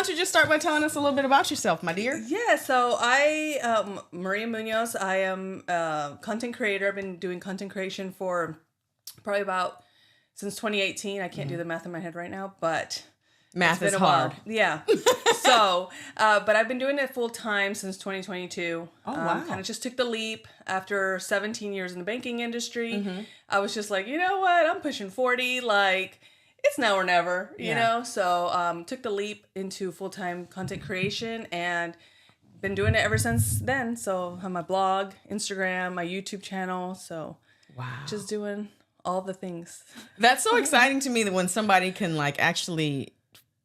don't you just start by telling us a little bit about yourself, my dear? Yeah, so I, Maria Munoz, I am a content creator. I've been doing content creation for probably since 2018. I can't do the math in my head right now, but math is hard. While. Yeah. So, but I've been doing it full time since 2022. Oh, wow. Kind of just took the leap after 17 years in the banking industry. I was just like, you know what? I'm pushing 40. Like, it's now or never, you know? So, took the leap into full-time content creation and been doing it ever since then. So, I have my blog, Instagram, my YouTube channel. So, wow. Just doing all the things. That's so exciting to me that when somebody can like actually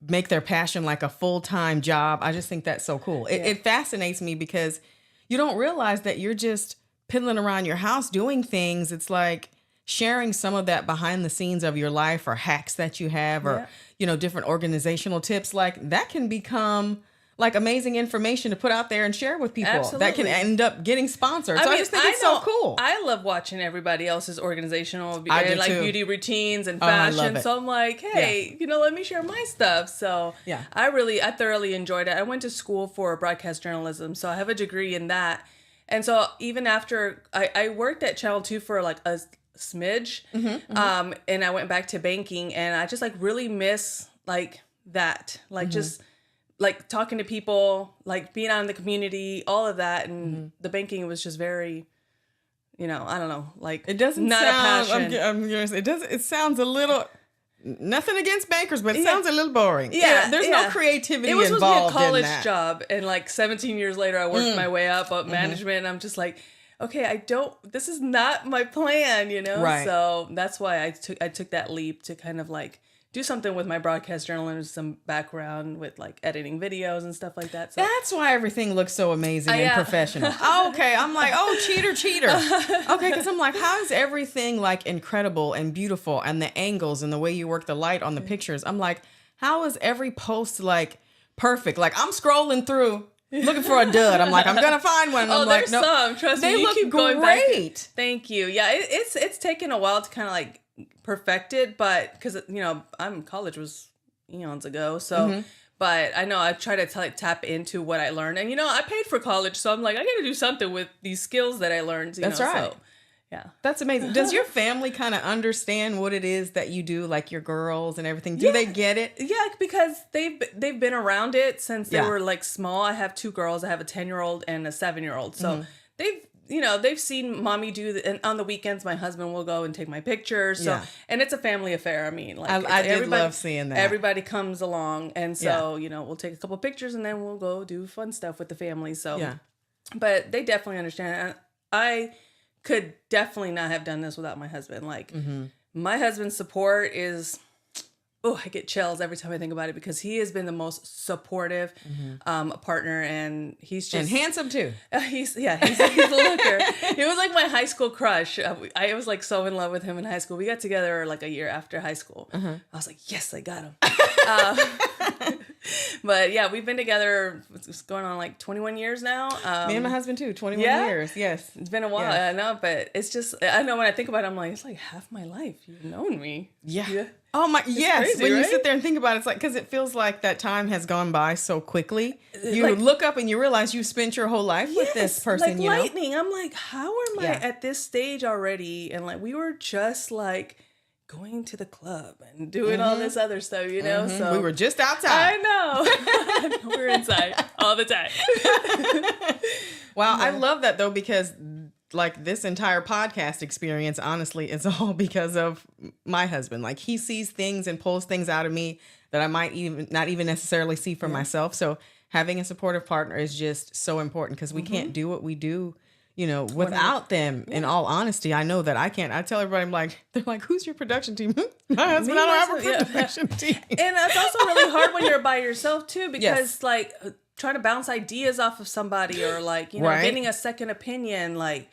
make their passion like a full-time job. I just think that's so cool. It fascinates me because you don't realize that you're just piddling around your house doing things. It's like sharing some of that behind the scenes of your life or hacks that you have or, you know, different organizational tips. Like that can become like amazing information to put out there and share with people. Absolutely. That can end up getting sponsored. So I just think it's so cool. I love watching everybody else's organizational I do like too. beauty routines and fashion. I love it. So I'm like, hey, you know, let me share my stuff. So I thoroughly enjoyed it. I went to school for broadcast journalism, so I have a degree in that. And so even after I worked at Channel 2 for like a smidge, and I went back to banking, and I just like really miss like that, like just like talking to people, like being out in the community, all of that. And the banking was just very, you know, I don't know, like it doesn't not sound, a passion. It sounds a little, nothing against bankers, but it sounds a little boring. There's no creativity involved in that. It was supposed to be a college job. And like 17 years later, I worked my way up management. And I'm just like, okay, this is not my plan, you know? Right. So that's why I took that leap to kind of like do something with my broadcast journalism background with like editing videos and stuff like that. So that's why everything looks so amazing and professional. Okay. I'm like, cheater. Okay. Cause I'm like, how is everything like incredible and beautiful and the angles and the way you work the light on the pictures? I'm like, how is every post like perfect? Like I'm scrolling through looking for a dud. I'm like, I'm going to find one. And I'm like, no, some. Trust me, they look keep going great. Back. Thank you. Yeah. It's taken a while to kind of like perfect it, but because you know college was eons ago, so but I know I try to tap into what I learned, and you know I paid for college, so I'm like I got to do something with these skills that I learned. That's right. So, that's amazing. Does your family kind of understand what it is that you do, like your girls and everything? Do they get it? Yeah, because they've been around it since they were like small. I have two girls. I have a 10-year-old and a 7-year-old, so they've seen mommy do and on the weekends my husband will go and take my pictures. So and it's a family affair. I mean, like I did love seeing that. Everybody comes along, and so you know we'll take a couple pictures and then we'll go do fun stuff with the family. So but they definitely understand. I could definitely not have done this without my husband. Like my husband's support is. Oh, I get chills every time I think about it because he has been the most supportive partner, and he's just and handsome too. He's a looker. He was like my high school crush. I was like so in love with him in high school. We got together like a year after high school. I was like, yes, I got him. But yeah, we've been together. It's going on like 21 years now. Me and my husband too. 21 years. Yes, it's been a while. I know, but it's just I know when I think about it, I'm like, it's like half my life. You've known me. Yeah. Oh my, yes. Crazy, when you sit there and think about it, it's like, because it feels like that time has gone by so quickly. You like, look up and you realize you spent your whole life with this person, like you know? lightning. I'm like, how am I at this stage already? And like, we were just like going to the club and doing all this other stuff, you know? So we were just outside. I know. We're inside all the time. Wow. I love that though, because like this entire podcast experience, honestly, is all because of my husband. Like he sees things and pulls things out of me that I might not even necessarily see for myself. So having a supportive partner is just so important because we can't do what we do, you know, without them. In all honesty, I know that I can't. I tell everybody, I'm like, they're like, who's your production team? My husband. I don't have a production team. And it's also really hard when you're by yourself too, because like trying to bounce ideas off of somebody or like, you know, getting a second opinion, like,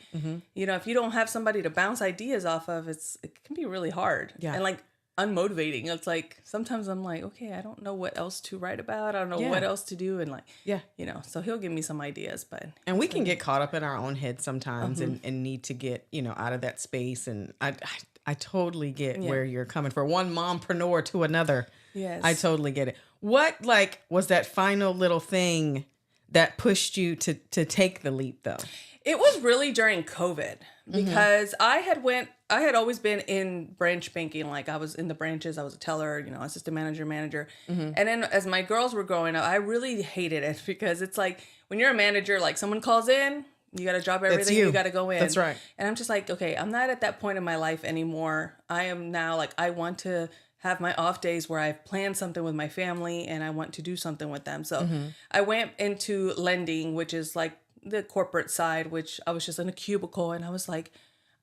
you know, if you don't have somebody to bounce ideas off of, it can be really hard and like unmotivating. It's like, sometimes I'm like, okay, I don't know what else to write about. I don't know what else to do. And like, you know, so he'll give me some ideas, but. And we can get caught up in our own head sometimes and need to get, you know, out of that space. And I totally get where you're coming from. One mompreneur to another. Yes. I totally get it. What like was that final little thing that pushed you to take the leap though? It was really during COVID because I had always been in branch banking. Like I was in the branches, I was a teller, assistant manager. And then as my girls were growing up, I really hated it because it's like when you're a manager, like someone calls in, you got to drop everything, you got to go in. That's right. And I'm just like, okay, I'm not at that point in my life anymore. I am now like, I want to have my off days where I've planned something with my family and I want to do something with them. So I went into lending, which is like the corporate side, which I was just in a cubicle. And I was like,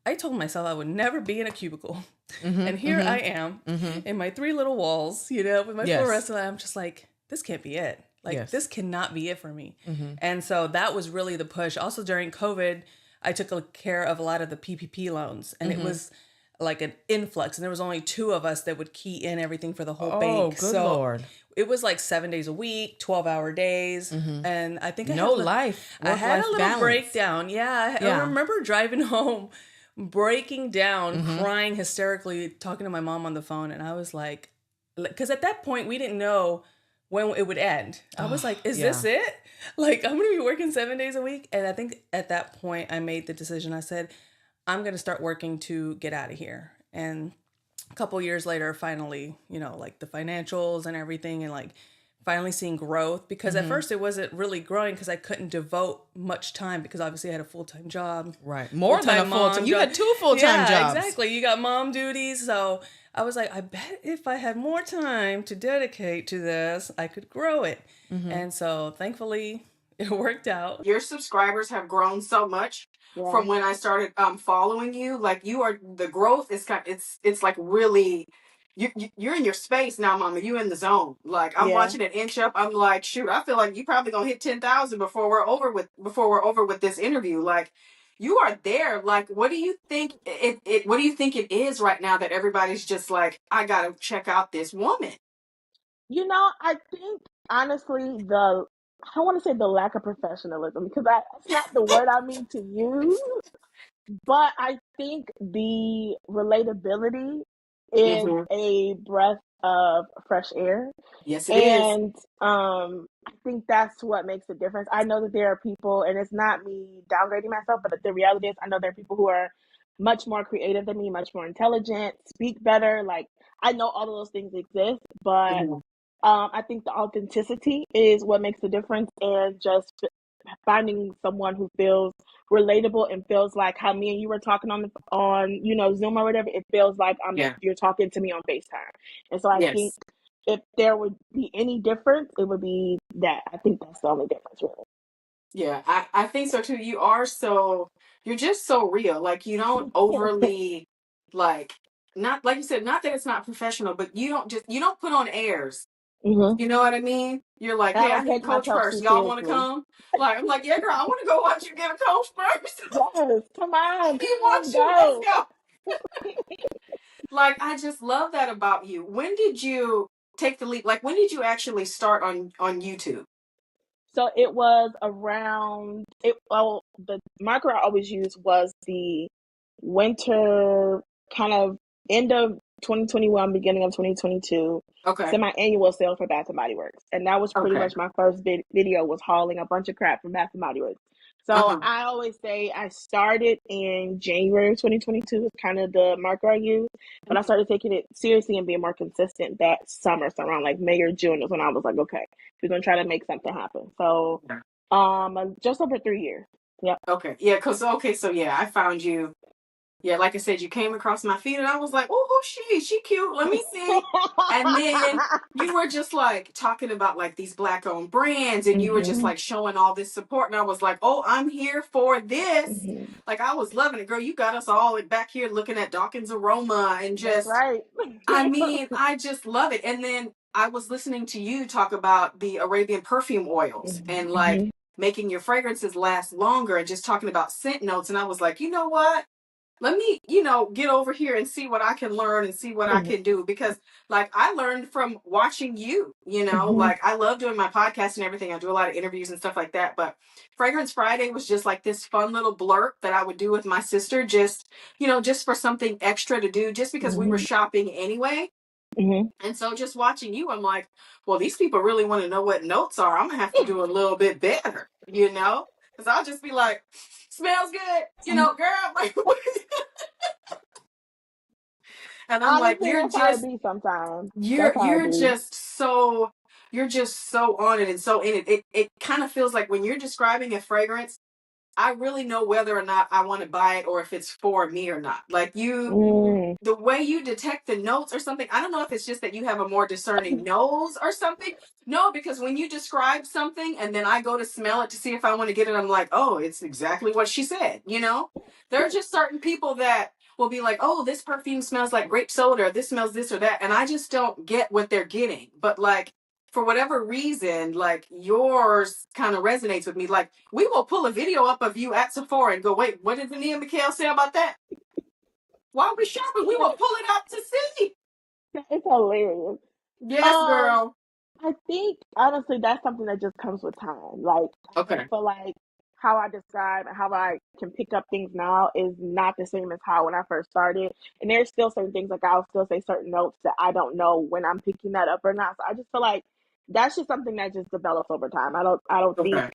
I told myself I would never be in a cubicle. And here I am in my 3 little walls, with my fluorescent. I'm just like, this can't be it. Like, this cannot be it for me. And so that was really the push. Also during COVID, I took care of a lot of the PPP loans, and it was like an influx, and there was only 2 of us that would key in everything for the whole bank. Oh, good Lord. It was like 7 days a week, 12-hour days. And I think I had a little balance. Breakdown. Yeah. I remember driving home, breaking down, crying hysterically, talking to my mom on the phone. And I was like, because at that point we didn't know when it would end. I was like, is this it? Like, I'm going to be working 7 days a week. And I think at that point I made the decision. I said, I'm going to start working to get out of here. And a couple years later, finally, like the financials and everything, and like finally seeing growth, because at first it wasn't really growing because I couldn't devote much time because obviously I had a full-time job. Right. More than a full-time. You had 2 full-time jobs. Exactly. You got mom duties. So I was like, I bet if I had more time to dedicate to this, I could grow it. And so thankfully it worked out. Your subscribers have grown so much from when I started following you. Like, the growth is it's like really, you're in your space now, Mama. You in the zone. Like, I'm watching it inch up. I'm like, shoot, I feel like you probably gonna hit 10,000 before we're over with this interview. Like, you are there. Like, what do you think what do you think it is right now that everybody's just like, I gotta check out this woman? I think honestly I don't want to say the lack of professionalism, because that's not the word I mean to use, but I think the relatability is a breath of fresh air. Yes, it is. And I think that's what makes a difference. I know that there are people, and it's not me downgrading myself, but the reality is I know there are people who are much more creative than me, much more intelligent, speak better. Like, I know all of those things exist, but I think the authenticity is what makes the difference, and just finding someone who feels relatable and feels like how me and you were talking on Zoom or whatever. It feels like you're talking to me on FaceTime. And so I think if there would be any difference, it would be that. I think that's the only difference, really. Yeah, I think so too. You're just so real. Like, you don't overly, like, not like you said, not that it's not professional, but you don't put on airs. You know what I mean? You're like, hey, I need a coach first. Y'all want to come? Like, I'm like, yeah, girl, I want to go watch you get a coach first. Yes, come on. Let's go. Like, I just love that about you. When did you take the leap? Like, when did you actually start on YouTube? So it was around the marker I always used was the winter, kind of end of 2021, beginning of 2022. Semi-annual sale for Bath and Body Works. And that was pretty much my first video, was hauling a bunch of crap from Bath and Body Works. So I always say I started in January of 2022 was kind of the marker I used. But I started taking it seriously and being more consistent that summer. So around like May or June is when I was like, okay, we're going to try to make something happen. So just over 3 years. Yeah. Okay. Yeah. So yeah, I found you. Yeah, like I said, you came across my feed and I was like, oh, who's she? She cute. Let me see. And then you were just like talking about like these Black owned brands, and you were just like showing all this support. And I was like, oh, I'm here for this. Like, I was loving it. Girl, you got us all back here looking at Dawkins Aroma and just, I mean, I just love it. And then I was listening to you talk about the Arabian perfume oils and like making your fragrances last longer and just talking about scent notes. And I was like, you know what? Let me, get over here and see what I can learn and see what I can do. Because, like, I learned from watching you, like, I love doing my podcast and everything. I do a lot of interviews and stuff like that. But Fragrance Friday was just like this fun little blurb that I would do with my sister, just for something extra to do, just because we were shopping anyway. And so just watching you, I'm like, well, these people really want to know what notes are. I'm gonna have to do a little bit better, because I'll just be like, smells good, girl. Like, and I'm like, Honestly, that's how it be sometimes. That's how it be. You're just so on it and so in it. It kind of feels like when you're describing a fragrance, I really know whether or not I want to buy it or if it's for me or not. Like the way you detect the notes or something, I don't know if it's just that you have a more discerning nose or something. No, because when you describe something and then I go to smell it to see if I want to get it, I'm like, oh, it's exactly what she said. There are just certain people that will be like, oh, this perfume smells like grape soda, or this smells this or that. And I just don't get what they're getting. But like, for whatever reason, like yours kind of resonates with me. Like we will pull a video up of you at Sephora and go, wait, what did Nia Mikhail say about that? While we shopping, we will pull it up to see. It's hilarious. Yes, girl. I think honestly that's something that just comes with time. Like okay. I feel like how I describe and how I can pick up things now is not the same as how when I first started. And there's still certain things like I'll still say certain notes that I don't know when I'm picking that up or not. So I just feel like that's just something that just develops over time. I don't think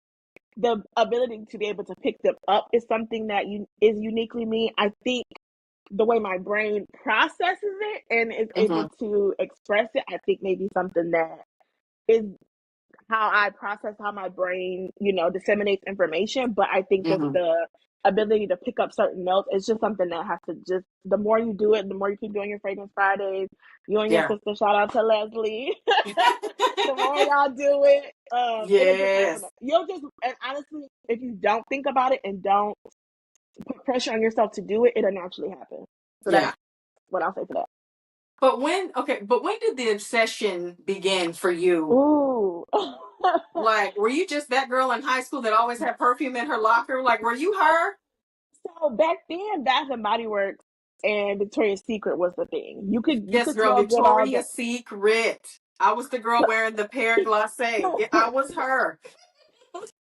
the ability to be able to pick them up is something that is uniquely me. I think the way my brain processes it and is able to express it, I think maybe something that is how I process how my brain, disseminates information. But I think just the ability to pick up certain notes is just something that has to just, the more you do it, the more you keep doing your Fragrance Fridays, you and your sister, shout out to Leslie. The more y'all do it, it'll just happen. You'll just, and honestly, if you don't think about it and don't put pressure on yourself to do it, it'll naturally happen. So that's what I'll say for that. But when did the obsession begin for you? Ooh. Like, were you just that girl in high school that always had perfume in her locker? Like, were you her? So back then, Bath and Body Works and Victoria's Secret was the thing. You could girl, smell good all day. Victoria's Secret. I was the girl wearing the pear glacé. I was her.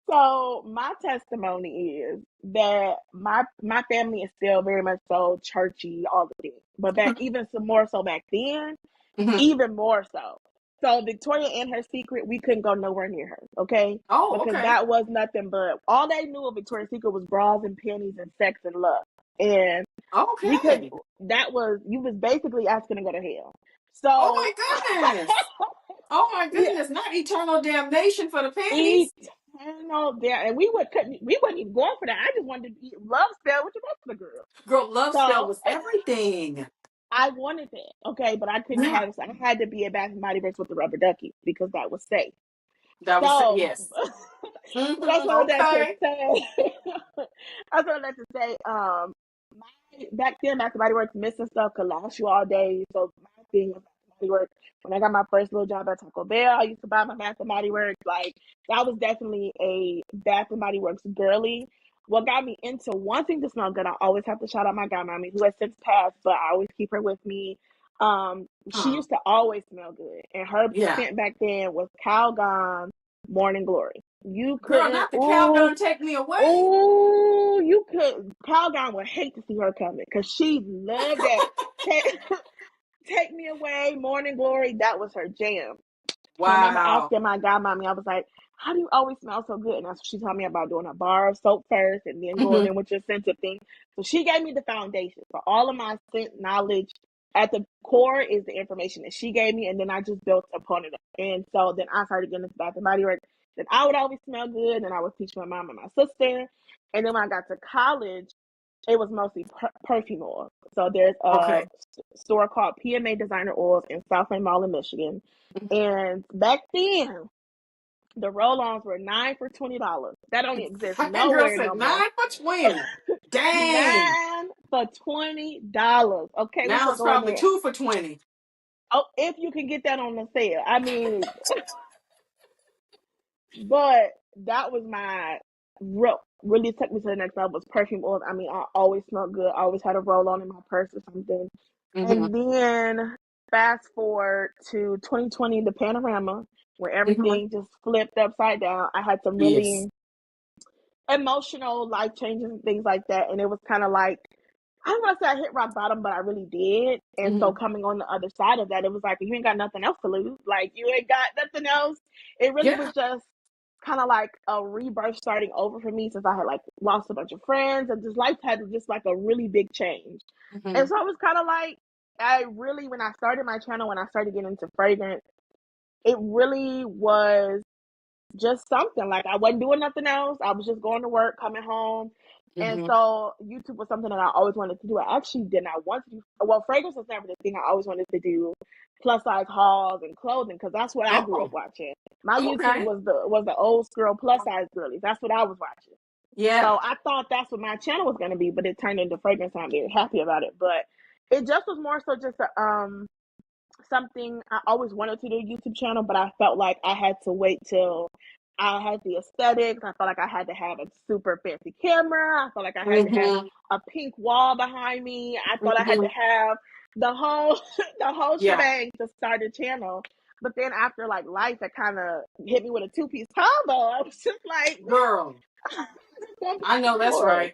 So my testimony is that my family is still very much so churchy, all the things. But even some more so back then, even more so. So Victoria and her Secret, we couldn't go nowhere near her, okay? Oh, because that was nothing but all they knew of Victoria's Secret was bras and panties and sex and love. And we could you was basically asking to go to hell. So oh my goodness. Oh my goodness, not eternal damnation for the panties. Eternal damn, and we wasn't even going for that. I just wanted to eat love spell with the rest of the girls. Girl, love spell was everything. I wanted that, okay, but I couldn't have it. So I had to be a Bath and Body Works with the rubber ducky because that was safe. That was yes. So that's what that to say. That's what that to say. Back then, Bath and Body Works missing stuff could last you all day. So my thing was Bath and Body Works. When I got my first little job at Taco Bell, I used to buy my Bath and Body Works. Like that was definitely a Bath and Body Works girly. What got me into wanting to smell good, I always have to shout out my godmommy who has since passed, but I always keep her with me. She used to always smell good, and her scent back then was Calgon Morning Glory. You couldn't, girl, not the Calgon take me away. Oh, you could. Calgon would hate to see her coming because she loved that. Take me away, Morning Glory. That was her jam. Wow. I remember asking my godmommy, I was like, how do you always smell so good? And that's what she told me about, doing a bar of soap first and then going in with your scented thing. So she gave me the foundation for all of my scent knowledge. At the core is the information that she gave me, and then I just built upon it. And so then I started getting into Bath and Body Works. Then I would always smell good, and I would teach my mom and my sister. And then when I got to college, it was mostly perfume oil. So there's a store called PMA Designer Oils in Southland Mall in Michigan. And back then, the roll-ons were $9 for $20. That don't exist nowhere no more. $9 for $20. Dang. $9 for $20. Okay, now it's probably $2 for $20. Oh, if you can get that on the sale. I mean, but that was my really took me to the next level was perfume oils. I mean, I always smelled good. I always had a roll-on in my purse or something. And then fast forward to 2020, the panorama, where everything just flipped upside down. I had some really emotional, life-changing things like that. And it was kind of like I don't want to say I hit rock bottom, but I really did. And so coming on the other side of that, it was like, you ain't got nothing else to lose. Like, you ain't got nothing else. It really was just kind of like a rebirth starting over for me, since I had like lost a bunch of friends and just life had just like a really big change. And so I was kind of like, when I started my channel, when I started getting into fragrance, it really was just something. Like, I wasn't doing nothing else. I was just going to work, coming home. And so YouTube was something that I always wanted to do. I actually did not want to do, well, fragrance was never the thing. I always wanted to do plus size hauls and clothing, because that's what I grew up watching. My YouTube was the old school plus size girlies. That's what I was watching. Yeah. So I thought that's what my channel was going to be, but it turned into fragrance, and I'm very happy about it. But it just was more so just something I always wanted to do, a YouTube channel, but I felt like I had to wait till I had the aesthetics. I felt like I had to have a super fancy camera. I felt like I had to have a pink wall behind me. I thought I had to have the whole shebang to start a channel. But then after like life, that kind of hit me with a 2-piece combo. I was just like, girl, I know that's right.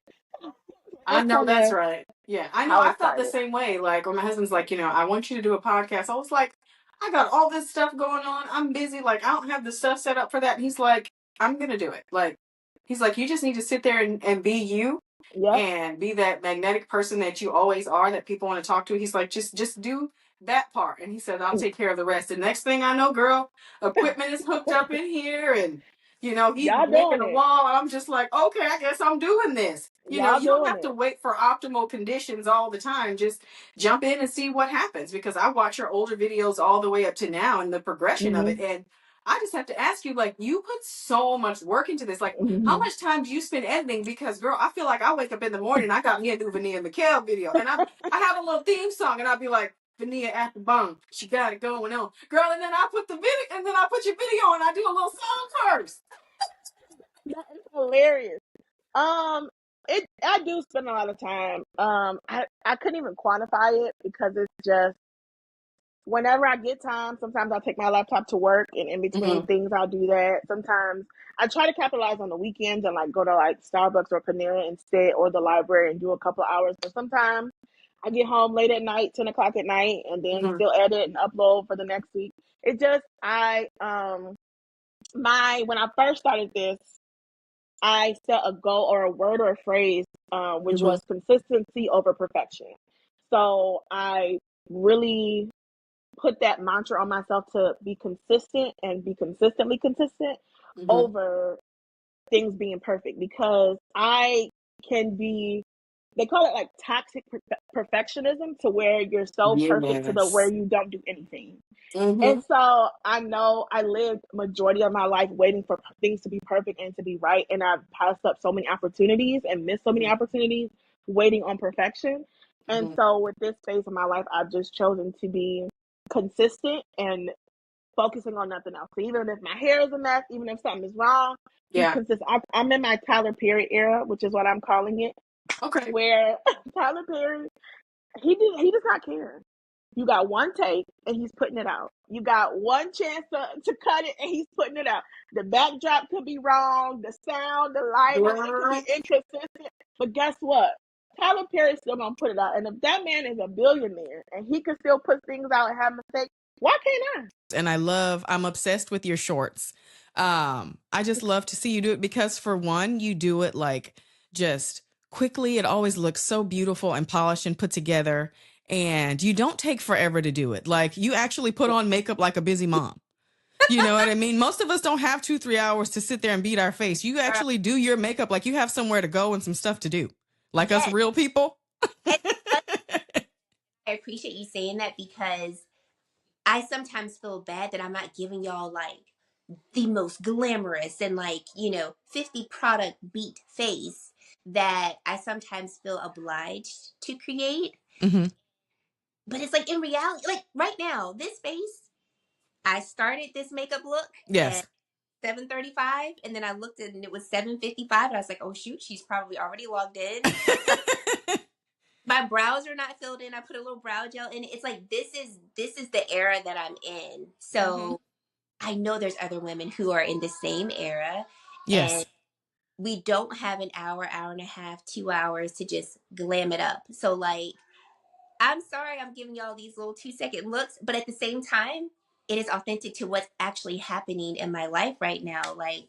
I know that's right. Yeah, I know. I felt the same way. Like, when my husband's like, I want you to do a podcast. I was like, I got all this stuff going on. I'm busy. Like, I don't have the stuff set up for that. And he's like, I'm going to do it. Like, he's like, you just need to sit there and be you. And be that magnetic person that you always are, that people want to talk to. He's like, just do that part. And he said, I'll take care of the rest. The next thing I know, girl, equipment is hooked up in here, and he's making a wall, and I'm just like, okay, I guess I'm doing this. You don't have to wait for optimal conditions all the time. Just jump in and see what happens, because I watch your older videos all the way up to now and the progression of it. And I just have to ask you, like, you put so much work into this. Like, how much time do you spend editing? Because, girl, I feel like I wake up in the morning, I got me a new Vania Mikhail video, and I have a little theme song, and I'll be like, Vania at the bone, she got it going on, girl. And then I put the video, and then I put your video, and I do a little song first. That is hilarious. I do spend a lot of time. I couldn't even quantify it, because it's just, whenever I get time, sometimes I'll take my laptop to work, and in between things I'll do that. Sometimes I try to capitalize on the weekends and like go to like Starbucks or Panera instead, or the library, and do a couple of hours. But sometimes I get home late at night, 10 o'clock at night, and then still edit and upload for the next week. It just, when I first started this, I set a goal or a word or a phrase, which was consistency over perfection. So I really put that mantra on myself to be consistent and be consistently consistent over things being perfect, because I can be, they call it like toxic perfectionism, to where you're so perfect to the where you don't do anything. And so I know I lived majority of my life waiting for things to be perfect and to be right. And I've passed up so many opportunities and missed so many opportunities waiting on perfection. And so with this phase of my life, I've just chosen to be consistent and focusing on nothing else. So even if my hair is a mess, even if something is wrong, be consistent. I'm in my Tyler Perry era, which is what I'm calling it. Okay. Where Tyler Perry, he does not care. You got one take and he's putting it out. You got one chance to cut it and he's putting it out. The backdrop could be wrong, the sound, the lighting, it could be inconsistent. But guess what? Tyler Perry's still gonna put it out. And if that man is a billionaire and he can still put things out and have mistakes, why can't I? And I'm obsessed with your shorts. I just love to see you do it, because for one, you do it like just quickly. It always looks so beautiful and polished and put together. And you don't take forever to do it. Like, you actually put on makeup like a busy mom. You know what I mean? Most of us don't have 2-3 hours to sit there and beat our face. You actually do your makeup like you have somewhere to go and some stuff to do. Like us real people. I appreciate you saying that, because I sometimes feel bad that I'm not giving y'all like the most glamorous and 50 product beat face that I sometimes feel obliged to create. But it's like, in reality, like right now, this face, I started this makeup look at 7:35, and then I looked and it was 7:55, and I was like, oh shoot, she's probably already logged in. My brows are not filled in. I put a little brow gel in. It's like, this is the era that I'm in. So I know there's other women who are in the same era. Yes. we don't have an hour, hour and a half, 2 hours to just glam it up. So like, I'm sorry I'm giving y'all these little 2-second looks, but at the same time, it is authentic to what's actually happening in my life right now. Like,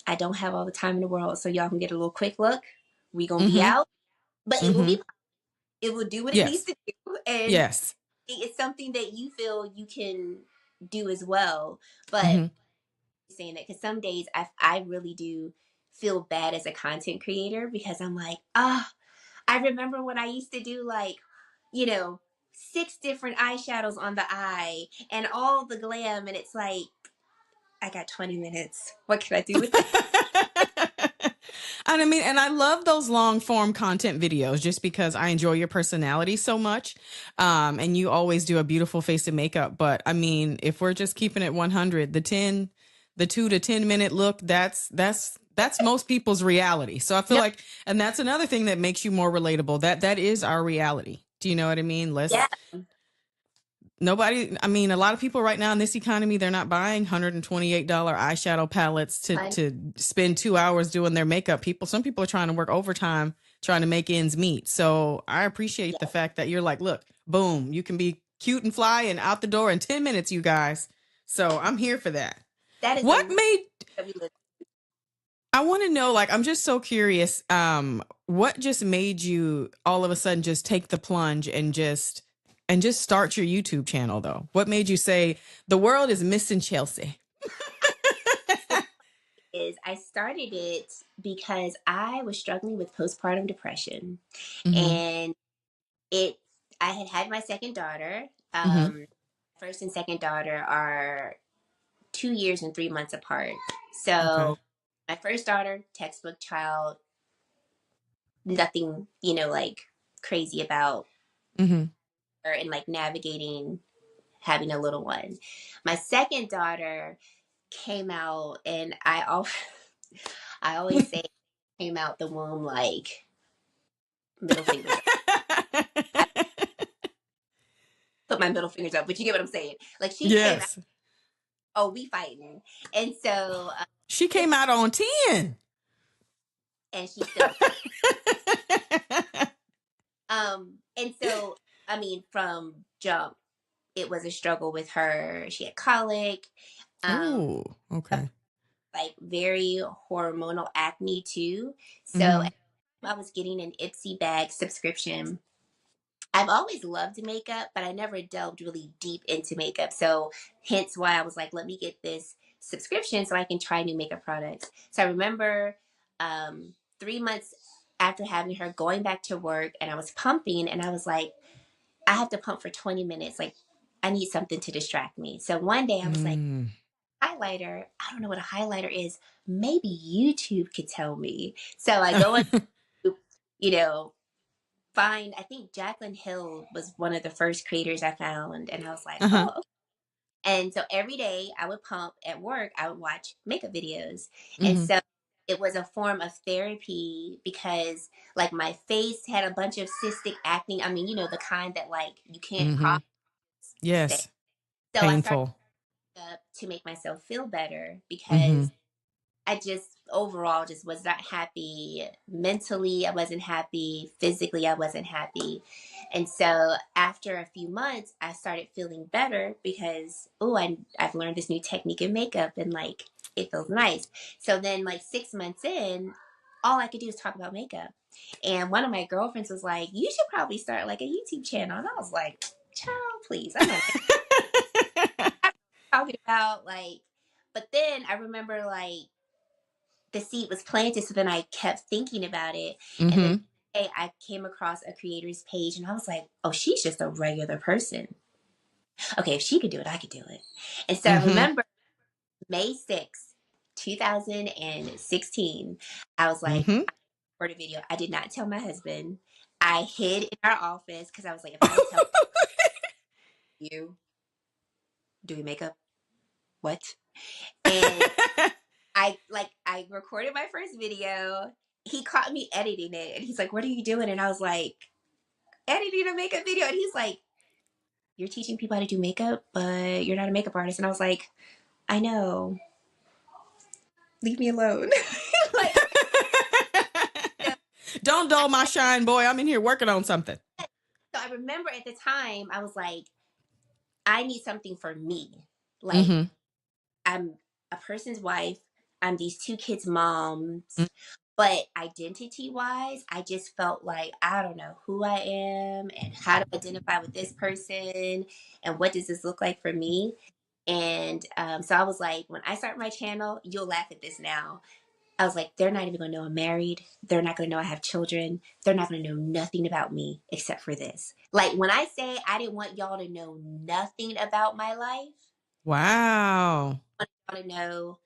I don't have all the time in the world, so y'all can get a little quick look. We gonna be Mm-hmm. out, but it will Mm-hmm. be, it will do what it needs Yes. to do, and Yes. it's something that you feel you can do as well. But Mm-hmm. saying that, because some days I really do feel bad as a content creator, because I'm like, I remember when I used to do like, you know, 6 different eyeshadows on the eye and all the glam, and it's like, I got 20 minutes. What can I do with that? And I mean, and I love those long form content videos just because I enjoy your personality so much. And you always do a beautiful face and makeup. But I mean, if we're just keeping it 100, the 2 to 10 minute look, that's most people's reality. So I feel No, like, and that's another thing that makes you more relatable. That is our reality. Do you know what I mean? yeah, Nobody, I mean, a lot of people right now in this economy, they're not buying $128 eyeshadow palettes to spend 2 hours doing their makeup. Some people are trying to work overtime, trying to make ends meet. So I appreciate the fact that you're like, look, boom, you can be cute and fly and out the door in 10 minutes, you guys. So I'm here for that. that is the What world made, that we live I want to know, like, I'm just so curious, what just made you all of a sudden just take the plunge and just start your YouTube channel though? What made you say the world is missing Chelsea? in. Is I started it because I was struggling with postpartum depression, Mm-hmm. and I had had my second daughter. Mm-hmm. First and second daughter are 2 years and 3 months apart. Okay. So my first daughter, textbook child, nothing, like crazy about Mm-hmm. her and like navigating having a little one. My second daughter came out, and I always say came out the womb like middle fingers up. I put my middle fingers up, but you get what I'm saying. Like she came out, Yes. oh, we fighting, and so She came out on 10. and she's still and so I mean from jump it was a struggle with her. She had colic, um, Oh, okay. like very hormonal acne too. So Mm-hmm. I was getting an Ipsy bag subscription. I've always loved makeup, but I never delved really deep into makeup. So hence why I was like, let me get this subscription so I can try new makeup products. So I remember 3 months after having her going back to work, and I was pumping, and I was like, I have to pump for 20 minutes. Like, I need something to distract me. So one day I was like, Mm. highlighter. I don't know what a highlighter is. Maybe YouTube could tell me. So I go on, you know, find, I think Jaclyn Hill was one of the first creators I found. And I was like, Uh-huh. oh, okay. And so every day I would pump at work, I would watch makeup videos. And Mm-hmm. so it was a form of therapy, because like my face had a bunch of cystic acne. I mean, the kind that like you can't Mm-hmm. pop. Stay. Yes. So I started Painful. up to make myself feel better, Mm-hmm. because I just overall just was not happy. Mentally, I wasn't happy. Physically, I wasn't happy. And so after a few months, I started feeling better because, I've learned this new technique in makeup, and like it feels nice. So then like 6 months in, all I could do is talk about makeup. And one of my girlfriends was like, you should probably start like a YouTube channel. And I was like, child, please. I'm not talking about like, but then I remember like the seed was planted, so then I kept thinking about it. And then Mm-hmm. I came across a creator's page, and I was like, oh, she's just a regular person. Okay, if she could do it, I could do it. And so I Mm-hmm. remember May 2016, I was like, Mm-hmm. I recorded a video. I did not tell my husband. I hid in our office because I was like, if I tell you doing makeup, what? And I recorded my first video. He caught me editing it, and he's like, what are you doing? And I was like, editing a makeup video. And he's like, you're teaching people how to do makeup, but you're not a makeup artist. And I was like, I know. Leave me alone. Like, Don't dull my shine, boy. I'm in here working on something. So I remember at the time, I was like, I need something for me. Like, I'm a person's wife. I'm these 2 kids' moms. But identity wise, I just felt like I don't know who I am and how to identify with this person and what does this look like for me. And so I was like, when I start my channel, you'll laugh at this now. I was like, they're not even going to know I'm married. They're not going to know I have children. They're not going to know nothing about me except for this. Like when I say I didn't want y'all to know nothing about my life. Wow. I want y'all to know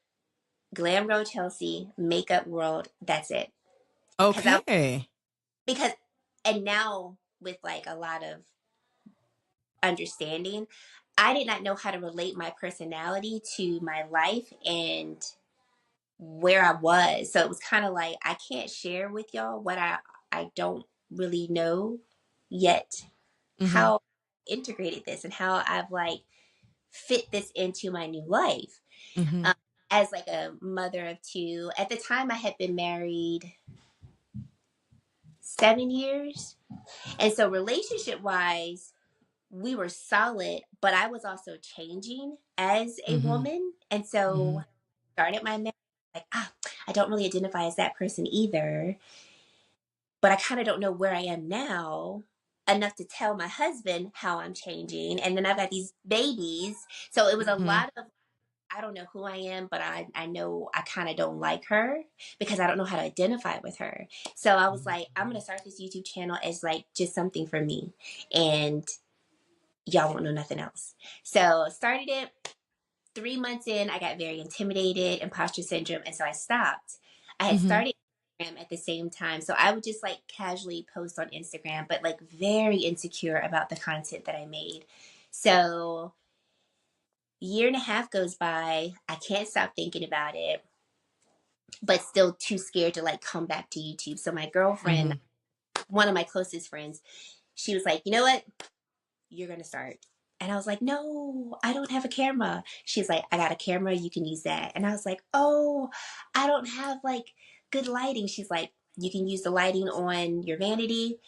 Glam Girl Chelsea, Makeup World. That's it. Okay. Because and now with like a lot of understanding, I did not know how to relate my personality to my life and where I was. So it was kind of like I can't share with y'all what I don't really know yet how I integrated this and how I've like fit this into my new life. As like a mother of 2. At the time I had been married 7 years. And so relationship wise, we were solid, but I was also changing as a woman. And so started my marriage like, I don't really identify as that person either. But I kind of don't know where I am now enough to tell my husband how I'm changing. And then I've got these babies. So it was a lot of I don't know who I am, but I know I kind of don't like her because I don't know how to identify with her. So I was like, I'm going to start this YouTube channel as like just something for me. And y'all won't know nothing else. So started it. 3 months in, I got very intimidated, imposter syndrome. And so I stopped. I had started Instagram at the same time. So I would just like casually post on Instagram, but like very insecure about the content that I made. So 1.5 years goes by. I can't stop thinking about it, but still too scared to like come back to YouTube. So my girlfriend, one of my closest friends, she was like, you know what? You're going to start. And I was like, no, I don't have a camera. She's like, I got a camera. You can use that. And I was like, oh, I don't have like good lighting. She's like, you can use the lighting on your vanity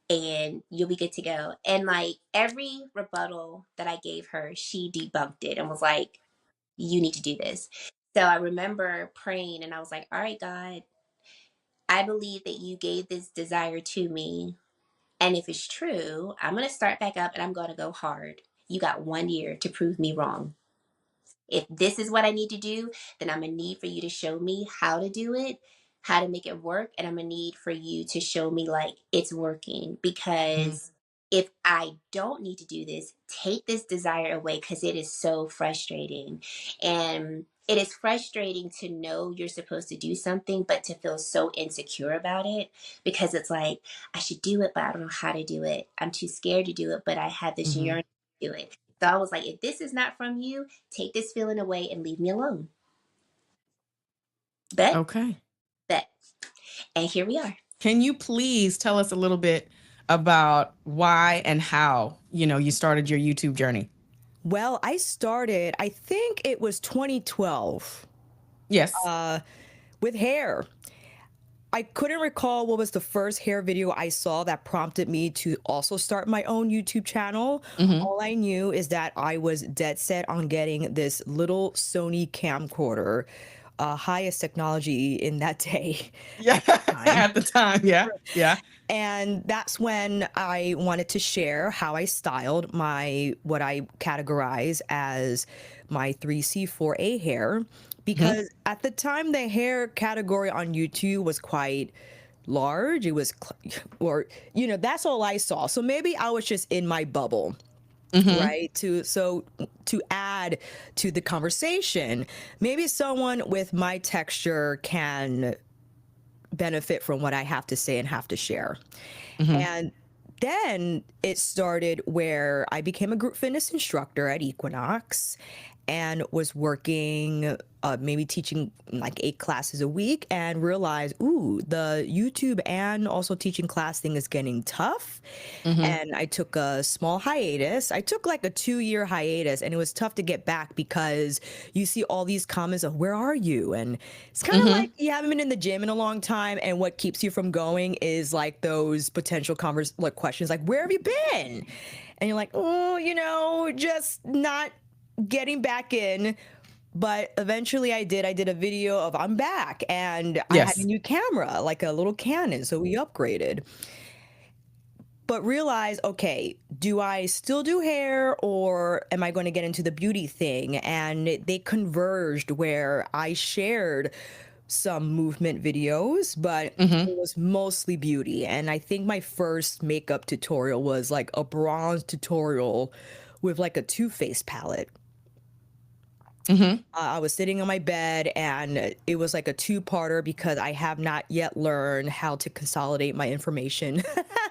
and you'll be good to go. And like every rebuttal that I gave her, she debunked it and was like, you need to do this. So I remember praying and I was like, all right, God, I believe that you gave this desire to me. And if it's true, I'm going to start back up and I'm going to go hard. You got 1 year to prove me wrong. If this is what I need to do, then I'm going to need for you to show me how to do it, how to make it work. And I'm going to need for you to show me like it's working. Because if I don't need to do this, take this desire away because it is so frustrating. And it is frustrating to know you're supposed to do something, but to feel so insecure about it because it's like, I should do it, but I don't know how to do it. I'm too scared to do it, but I have this yearning to do it. So I was like, if this is not from you, take this feeling away and leave me alone. Bet. Okay. Bet. And here we are. Can you please tell us a little bit about why and how, you started your YouTube journey? Well, I started, I think it was 2012. Yes. With hair. I couldn't recall what was the first hair video I saw that prompted me to also start my own YouTube channel. All I knew is that I was dead set on getting this little Sony camcorder, highest technology in that day. Yeah, at the time. Yeah. Yeah. And that's when I wanted to share how I styled what I categorize as my 3C4A hair. Because at the time, the hair category on YouTube was quite large. It was, that's all I saw. So maybe I was just in my bubble. Right. To add to the conversation, maybe someone with my texture can benefit from what I have to say and have to share. And then it started where I became a group fitness instructor at Equinox. and was working, maybe teaching like 8 classes a week, and realized, ooh, the YouTube and also teaching class thing is getting tough. And I took a small hiatus. I took like a 2-year hiatus, and it was tough to get back because you see all these comments of, where are you? And it's kind of like you haven't been in the gym in a long time, and what keeps you from going is like those potential questions like, where have you been? And you're like, oh, you know, just not getting back in. But eventually I did. I did a video of I'm back, and I had a new camera, like a little Canon, so we upgraded. But realize, okay, do I still do hair, or am I going to get into the beauty thing? And they converged where I shared some movement videos, but it was mostly beauty. And I think my first makeup tutorial was like a bronze tutorial with like a Too Faced palette. I was sitting on my bed, and it was like a 2-parter because I have not yet learned how to consolidate my information.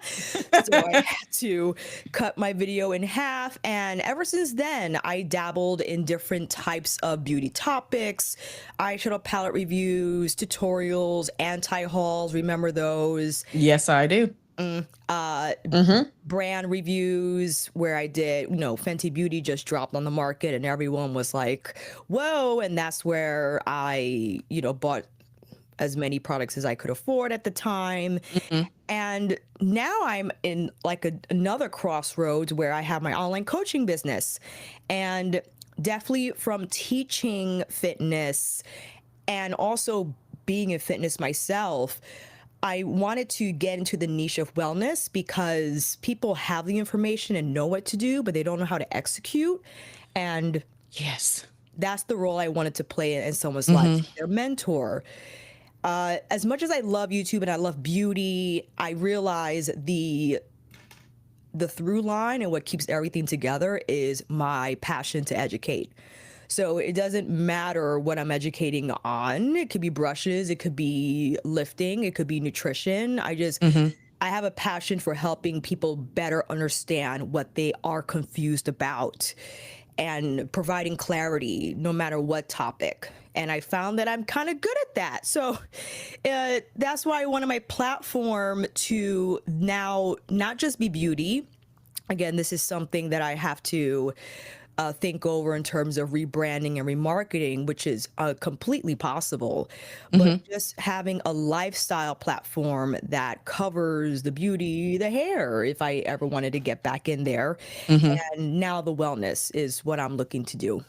So I had to cut my video in half. And ever since then, I dabbled in different types of beauty topics, eyeshadow palette reviews, tutorials, anti-hauls. Remember those? Yes, I do. Brand reviews where I did, Fenty Beauty just dropped on the market and everyone was like, whoa. And that's where I, bought as many products as I could afford at the time. And now I'm in like another crossroads where I have my online coaching business, and definitely from teaching fitness and also being in fitness myself, I wanted to get into the niche of wellness because people have the information and know what to do, but they don't know how to execute. And yes, that's the role I wanted to play in someone's life, their mentor. As much as I love YouTube and I love beauty, I realize the through line and what keeps everything together is my passion to educate. So it doesn't matter what I'm educating on. It could be brushes, it could be lifting, it could be nutrition. I have a passion for helping people better understand what they are confused about and providing clarity no matter what topic. And I found that I'm kind of good at that. So that's why I wanted my platform to now not just be beauty. Again, this is something that I have to think over in terms of rebranding and remarketing, which is completely possible. But just having a lifestyle platform that covers the beauty, the hair, if I ever wanted to get back in there. And now the wellness is what I'm looking to do.